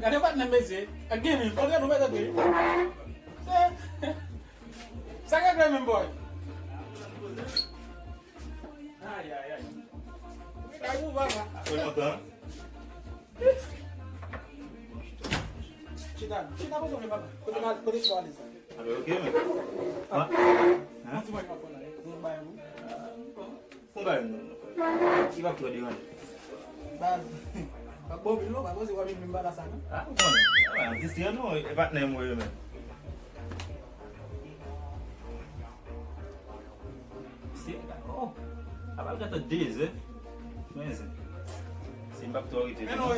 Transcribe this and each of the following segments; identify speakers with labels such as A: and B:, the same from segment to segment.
A: Gade pat nan mese, a gaming, kontre nou mese kwe. Sa ka kwe men boy? Ay. Kaya mou baba.
B: Foi montando.
A: Chita ko to baba. Kote kwa alisa.
B: Abe ok men?
A: Mati mwen kapon la. Mwen bayan mou.
B: Kung ba yun? Iba ko di man.
A: Baz. Pag bobi lo, bago si wabing mimbala sana.
B: Ah, kung ano? Ang Cristiano, ibat na mo yun men. Si, oh. Abang kata days Mas. Simba to ite.
A: Ano,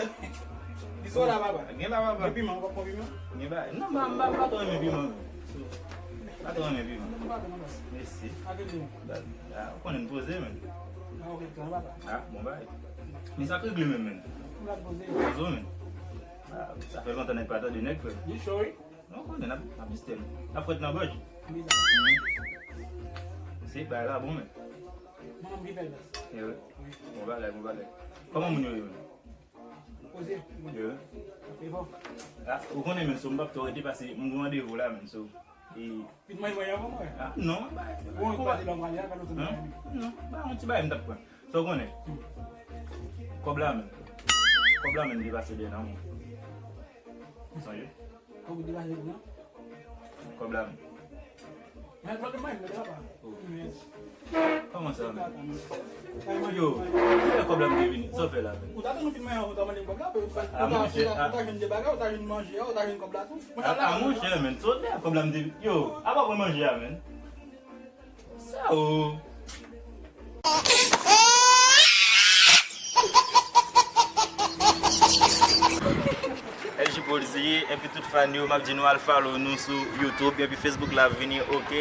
A: isola baba.
B: Ngeen ba baba?
A: Bibi man, wap mo bibi man.
B: Ngeen ba? Non ba to me bi man. Ba to me bi man.
A: Baba man bas.
B: Merci.
A: Ake di man.
B: Ah, konen pose men.
A: Ok, kan baba.
B: Ah, bon ba. Mi sa ke glime men.
A: Mwen pose.
B: Zo men. Ah, ça fait longtemps n'est pas de nek.
A: You sure?
B: Non, konen a bistem. A fret na boj.
A: Biza.
B: Si, ba la bon men.
A: Mwen bibi bas.
B: Eh oui. Bon ba la. Comment moun yo yo?
A: Pose.
B: Yo.
A: E bon.
B: Ah, ou konen men so mbap to rete parce moun rendez-vous là men so. Et
A: Pit mwen mwen yavan mwen.
B: ah non, ba.
A: Mwen kwa di long wali, akan loutou mwen.
B: Non, ba on ti ba m tap kwa. So konen. Kobla men di passe bien nan moun. Sonje?
A: Kou di bas yon nan?
B: Kobla men.
A: Mwen kwa di mwen mwen daba.
B: Comment ça men?
A: Yo.
B: Yo, e kobla men devini. So fe la men.
A: Ou taten nou fin mwen yon ou ta mwen yon kobla?
B: Ah, mon cher.
A: Ou ta yon de baga, ou ta yon manje, ou ta yon kobla tou?
B: Ah, mon cher men. So de kobla men devini. Yo, a pa pou manje ya men. Sa ou. LG Policier, et puis tout fan yo, m'a dit nous al follow nous sur YouTube, et puis Facebook la venir, ok.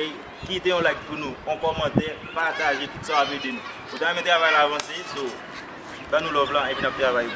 B: Quittez un like pour nous, un commentaire, partagez tout ça avec nous. Vous avez travail avancé, so, ben nous love là, et puis nous travaillons.